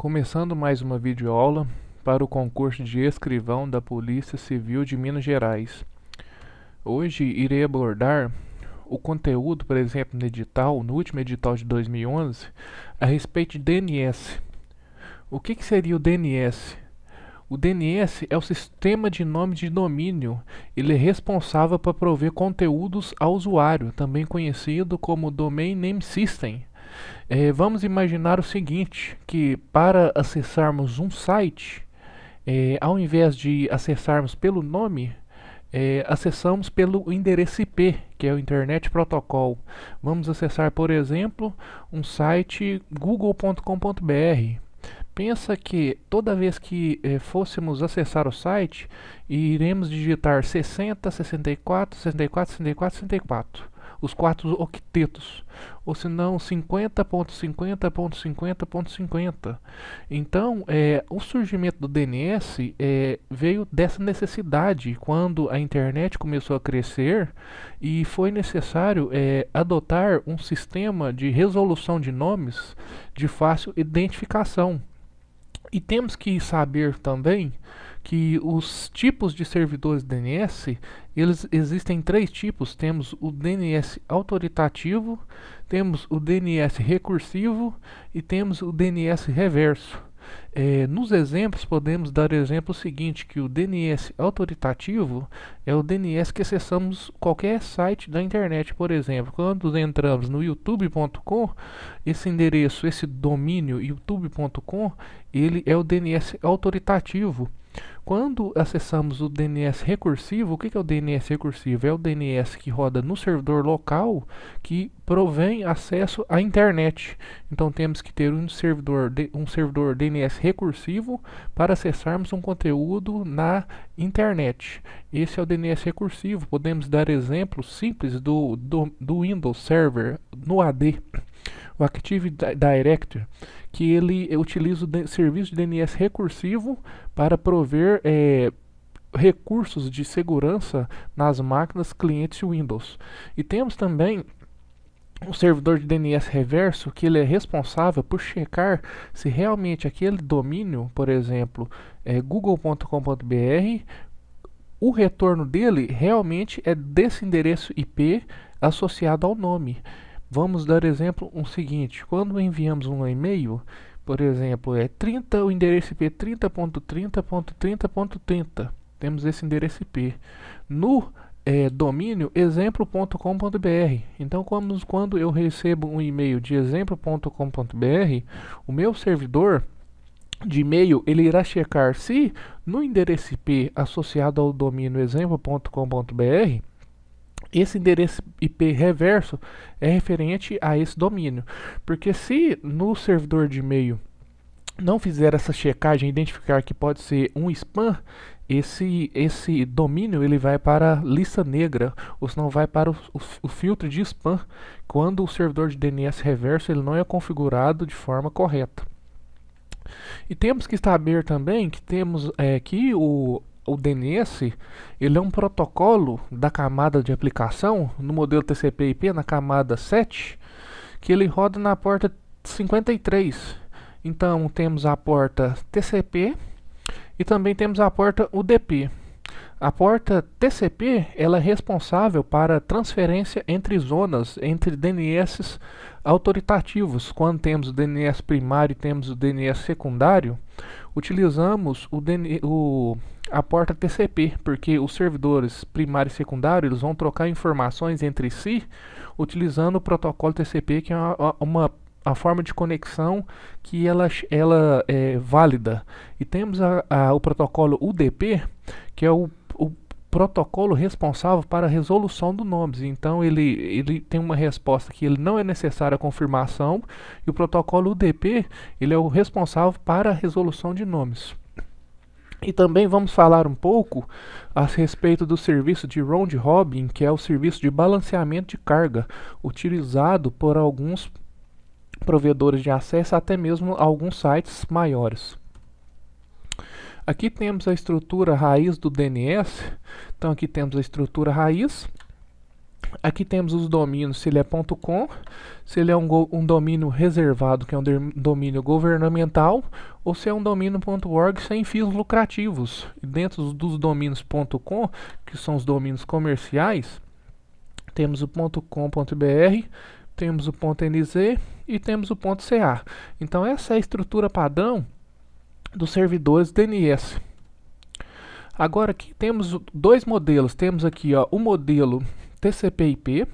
Começando mais uma videoaula para o concurso de escrivão da Polícia Civil de Minas Gerais. Hoje irei abordar o conteúdo, por exemplo, no último edital de 2011, a respeito de DNS. O que seria o DNS? O DNS é o sistema de nome de domínio. Ele é responsável para prover conteúdos ao usuário, também conhecido como Domain Name System. Vamos imaginar o seguinte, que para acessarmos um site, ao invés de acessarmos pelo nome, acessamos pelo endereço IP, que é o Internet Protocol. Vamos acessar, por exemplo, um site google.com.br. Pensa que toda vez que fôssemos acessar o site, iremos digitar 60, 64, 64, 64, 64. Os 4 octetos, ou se não 50.50.50.50. Então, o surgimento do DNS veio dessa necessidade quando a internet começou a crescer e foi necessário adotar um sistema de resolução de nomes de fácil identificação. E temos que saber também que os tipos de servidores DNS, eles existem 3 tipos. Temos o DNS autoritativo, temos o DNS recursivo e temos o DNS reverso. Nos exemplos podemos dar o exemplo seguinte, que o DNS autoritativo é o DNS que acessamos qualquer site da internet. Por exemplo, quando entramos no youtube.com, esse endereço, esse domínio youtube.com, ele é o DNS autoritativo. Quando acessamos o DNS recursivo, o que é o DNS recursivo? É o DNS que roda no servidor local que provém acesso à internet. Então temos que ter um servidor DNS recursivo para acessarmos um conteúdo na internet. Esse é o DNS recursivo. Podemos dar exemplos simples do Windows Server no AD. O Active Directory, que ele utiliza o serviço de DNS recursivo para prover recursos de segurança nas máquinas clientes Windows. E temos também o servidor de DNS reverso, que ele é responsável por checar se realmente aquele domínio, por exemplo, google.com.br, o retorno dele realmente é desse endereço IP associado ao nome. Vamos dar exemplo o seguinte: quando enviamos um e-mail, por exemplo, o endereço IP 30.30.30.30, temos esse endereço IP. No domínio exemplo.com.br. Então, quando eu recebo um e-mail de exemplo.com.br, o meu servidor de e-mail ele irá checar se no endereço IP associado ao domínio exemplo.com.br esse endereço IP reverso é referente a esse domínio. Porque se no servidor de e-mail não fizer essa checagem e identificar que pode ser um spam, esse domínio ele vai para a lista negra, ou senão vai para o filtro de spam, quando o servidor de DNS reverso ele não é configurado de forma correta. E temos que saber também que temos aqui o DNS, ele é um protocolo da camada de aplicação no modelo TCP/IP na camada 7, que ele roda na porta 53. Então temos a porta TCP e também temos a porta UDP. A porta TCP ela é responsável para transferência entre zonas, entre DNS autoritativos. Quando temos o DNS primário e temos o DNS secundário, utilizamos a porta TCP, porque os servidores primário e secundário eles vão trocar informações entre si utilizando o protocolo TCP, que é a forma de conexão que ela é válida. E temos o protocolo UDP, que é o protocolo responsável para a resolução dos nomes. Então ele tem uma resposta que ele não é necessária a confirmação, e o protocolo UDP ele é o responsável para a resolução de nomes. E também vamos falar um pouco a respeito do serviço de round robin, que é o serviço de balanceamento de carga, utilizado por alguns provedores de acesso, até mesmo alguns sites maiores. Aqui temos a estrutura raiz do DNS. Então aqui temos a estrutura raiz, Aqui temos os domínios, se ele é .com, se ele é um domínio reservado, que é um domínio governamental, ou se é um domínio .org sem fins lucrativos. E dentro dos domínios .com, que são os domínios comerciais, temos o .com.br, temos o .nz e temos o .ca. Então essa é a estrutura padrão dos servidores DNS. Agora aqui temos dois modelos. Temos aqui o modelo TCP/IP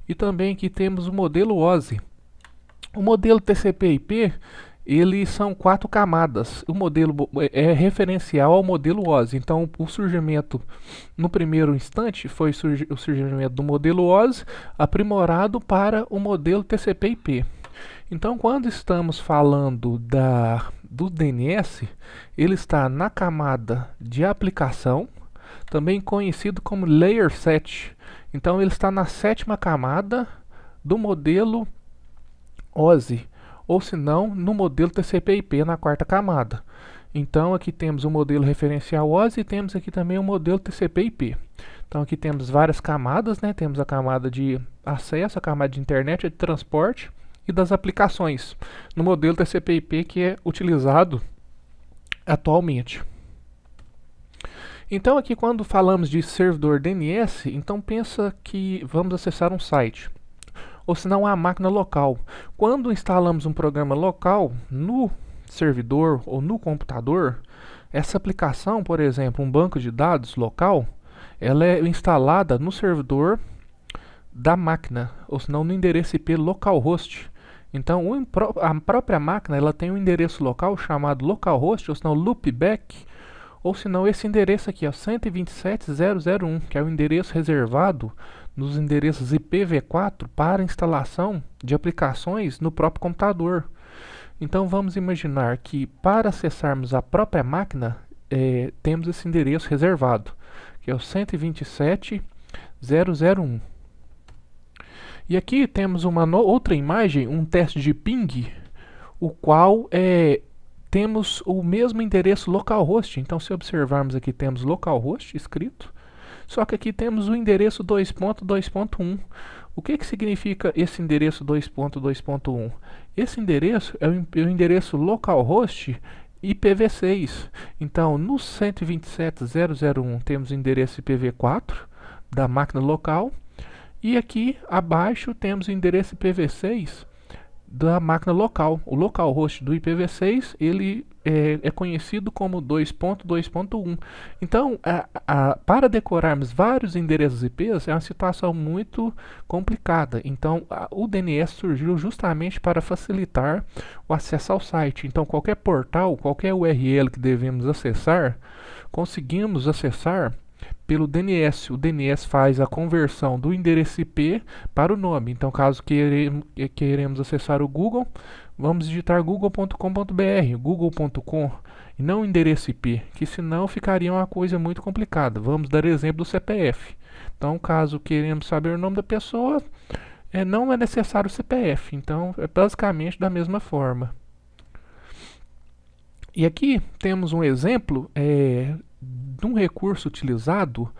e também aqui temos o modelo OSI. O modelo TCP/IP, eles são 4 camadas. O modelo é referencial ao modelo OSI. Então, o surgimento no primeiro instante foi o surgimento do modelo OSI aprimorado para o modelo TCP/IP. Então, quando estamos falando do DNS, ele está na camada de aplicação, também conhecido como Layer 7. Então, ele está na 7ª camada do modelo OSI, ou se não, no modelo TCP/IP na 4ª camada. Então, aqui temos o modelo referencial OSI e temos aqui também o modelo TCP/IP. Então, aqui temos várias camadas, né? Temos a camada de acesso, a camada de internet, de transporte e das aplicações, no modelo TCP/IP que é utilizado atualmente. Então aqui quando falamos de servidor DNS, então pensa que vamos acessar um site, ou se não a máquina local. Quando instalamos um programa local no servidor ou no computador, essa aplicação, por exemplo, um banco de dados local, ela é instalada no servidor da máquina, ou se não no endereço IP localhost. Então a própria máquina ela tem um endereço local chamado localhost, ou se não loopback, ou se não esse endereço aqui, 127.0.0.1, que é o endereço reservado nos endereços IPv4 para instalação de aplicações no próprio computador. Então vamos imaginar que para acessarmos a própria máquina, temos esse endereço reservado, que é o 127.0.0.1. E aqui temos uma outra imagem, um teste de ping, o qual temos o mesmo endereço localhost. Então, se observarmos aqui, temos localhost escrito, só que aqui temos o endereço 2.2.1. O que significa esse endereço 2.2.1? Esse endereço é o endereço localhost IPv6. Então, no 127.0.0.1 temos o endereço IPv4 da máquina local. E aqui abaixo temos o endereço IPv6 da máquina local. O localhost do IPv6 ele é conhecido como 2.2.1. Então, para decorarmos vários endereços IPs é uma situação muito complicada. Então, o DNS surgiu justamente para facilitar o acesso ao site. Então, qualquer portal, qualquer URL que devemos acessar, conseguimos acessar pelo DNS. O DNS faz a conversão do endereço IP para o nome. Então, caso queremos acessar o Google, vamos digitar google.com.br, google.com, e não o endereço IP, que senão ficaria uma coisa muito complicada. Vamos dar exemplo do CPF. Então, caso queremos saber o nome da pessoa, não é necessário o CPF. Então, é basicamente da mesma forma. E aqui temos um exemplo de um recurso utilizado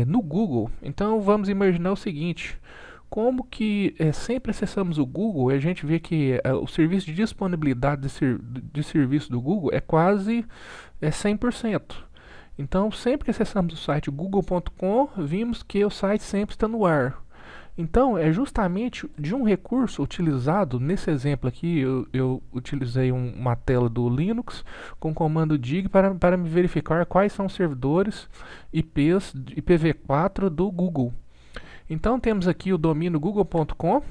no Google. Então vamos imaginar o seguinte: como que sempre acessamos o Google e a gente vê que o serviço de disponibilidade de serviço do Google é quase 100%. Então sempre que acessamos o site google.com, vimos que o site sempre está no ar. Então é justamente de um recurso utilizado nesse exemplo aqui. Eu utilizei uma tela do Linux com o comando dig para me verificar quais são os servidores IPs IPv4 do Google. Então temos aqui o domínio google.com.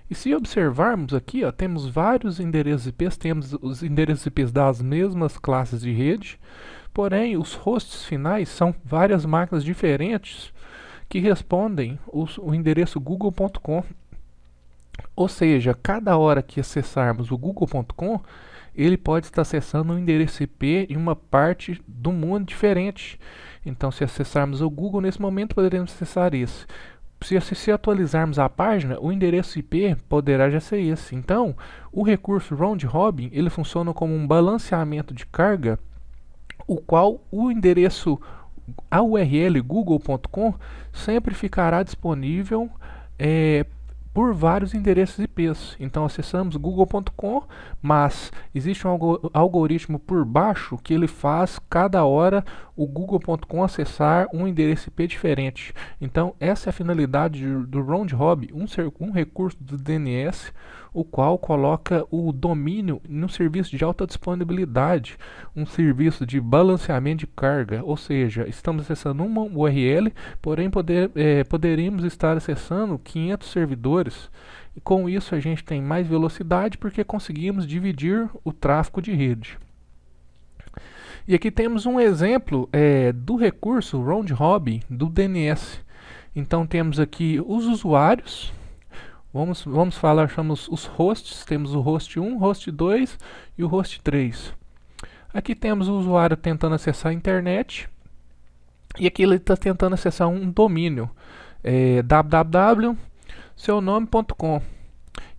E se observarmos aqui, temos vários endereços IPs, temos os endereços IPs das mesmas classes de rede, porém os hosts finais são várias máquinas diferentes que respondem o endereço google.com. Ou seja, cada hora que acessarmos o google.com, ele pode estar acessando um endereço IP em uma parte do mundo diferente. Então, se acessarmos o Google nesse momento, poderemos acessar esse. Se atualizarmos a página, o endereço IP poderá já ser esse. Então, o recurso round robin ele funciona como um balanceamento de carga, o qual o endereço a URL google.com sempre ficará disponível por vários endereços IPs. Então acessamos google.com, mas existe um algoritmo por baixo que ele faz cada hora o google.com acessar um endereço IP diferente. Então essa é a finalidade do round-robin, um recurso do DNS, o qual coloca o domínio no serviço de alta disponibilidade, um serviço de balanceamento de carga, ou seja, estamos acessando uma URL, porém poderíamos estar acessando 500 servidores, e com isso a gente tem mais velocidade porque conseguimos dividir o tráfego de rede. E aqui temos um exemplo do recurso round-robin do DNS. Então temos aqui os usuários. Vamos falar, chamamos os hosts, temos o host 1, host 2 e o host 3. Aqui temos o usuário tentando acessar a internet, e aqui ele está tentando acessar um domínio, www.seunome.com.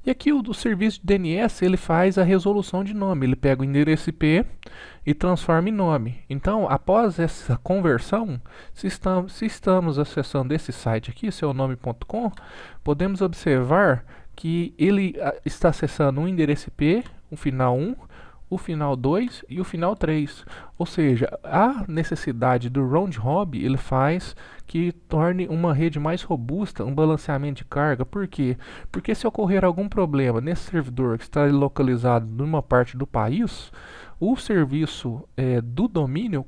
E aqui o serviço de DNS ele faz a resolução de nome, ele pega o endereço IP e transforma em nome. Então, após essa conversão, se estamos acessando esse site aqui, seunome.com, podemos observar que ele está acessando um endereço IP, o final 1, o final 2 e o final 3. Ou seja, a necessidade do round-robin ele faz que torne uma rede mais robusta, um balanceamento de carga. Por quê? Porque se ocorrer algum problema nesse servidor que está localizado numa parte do país, o serviço do domínio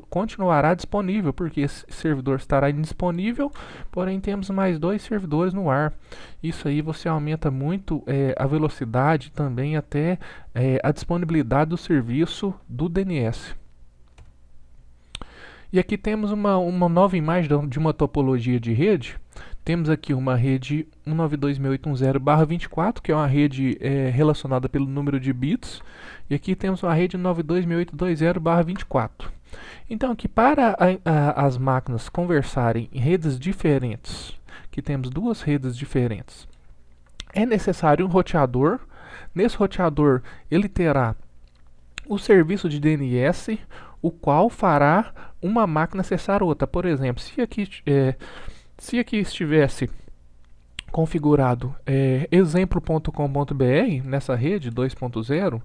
continuará disponível, porque esse servidor estará indisponível, porém temos mais 2 servidores no ar. Isso aí você aumenta muito a velocidade, também até a disponibilidade do serviço do DNS. E aqui temos uma nova imagem de uma topologia de rede. Temos aqui uma rede 192.168.10/24, que é uma rede relacionada pelo número de bits. E aqui temos uma rede 92.6820/24. Então aqui para as máquinas conversarem em redes diferentes, que temos 2 redes diferentes, é necessário um roteador. Nesse roteador ele terá o serviço de DNS, o qual fará uma máquina acessar outra. Por exemplo, se aqui estivesse configurado exemplo.com.br nessa rede 2.0,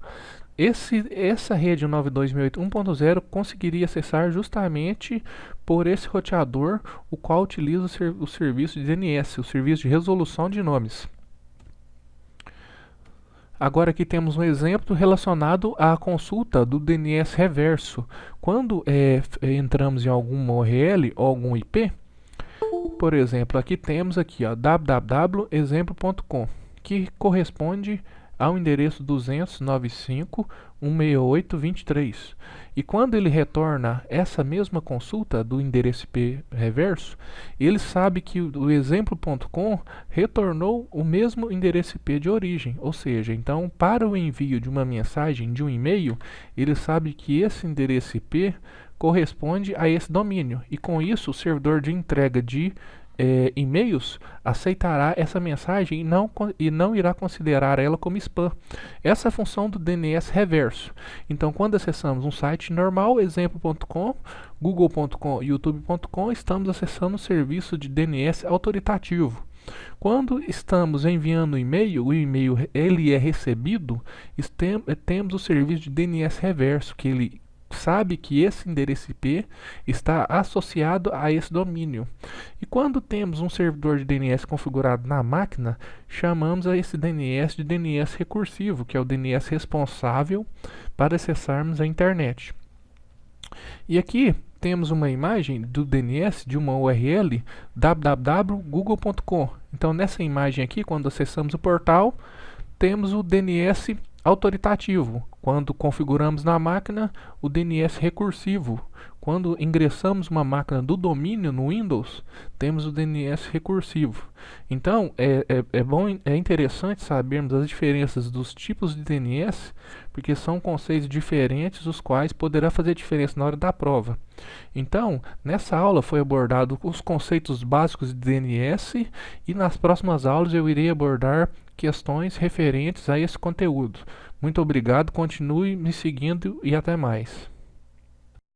essa rede 92.168.1.0 conseguiria acessar justamente por esse roteador, o qual utiliza o serviço de DNS, o serviço de resolução de nomes. Agora aqui temos um exemplo relacionado à consulta do DNS reverso. Quando entramos em alguma URL ou algum IP, por exemplo, aqui temos www.exemplo.com, que corresponde ao endereço 295.168.23. E quando ele retorna essa mesma consulta do endereço IP reverso, ele sabe que o exemplo.com retornou o mesmo endereço IP de origem. Ou seja, então para o envio de uma mensagem, de um e-mail, ele sabe que esse endereço IP corresponde a esse domínio. E com isso o servidor de entrega de e-mails aceitará essa mensagem e não irá considerar ela como spam. Essa é a função do DNS reverso. Então, quando acessamos um site normal, exemplo.com, google.com e youtube.com, estamos acessando o serviço de DNS autoritativo. Quando estamos enviando e-mail, o e-mail ele é recebido, temos o serviço de DNS reverso, que ele sabe que esse endereço IP está associado a esse domínio. E quando temos um servidor de DNS configurado na máquina, chamamos a esse DNS de DNS recursivo, que é o DNS responsável para acessarmos a internet. E aqui temos uma imagem do DNS de uma URL www.google.com. Então nessa imagem aqui, quando acessamos o portal, temos o DNS autoritativo. Quando configuramos na máquina, o DNS recursivo. Quando ingressamos uma máquina do domínio no Windows, temos o DNS recursivo. Então, é interessante sabermos as diferenças dos tipos de DNS, porque são conceitos diferentes, os quais poderá fazer diferença na hora da prova. Então, nessa aula foi abordado os conceitos básicos de DNS, e nas próximas aulas eu irei abordar questões referentes a esse conteúdo. Muito obrigado, continue me seguindo e até mais.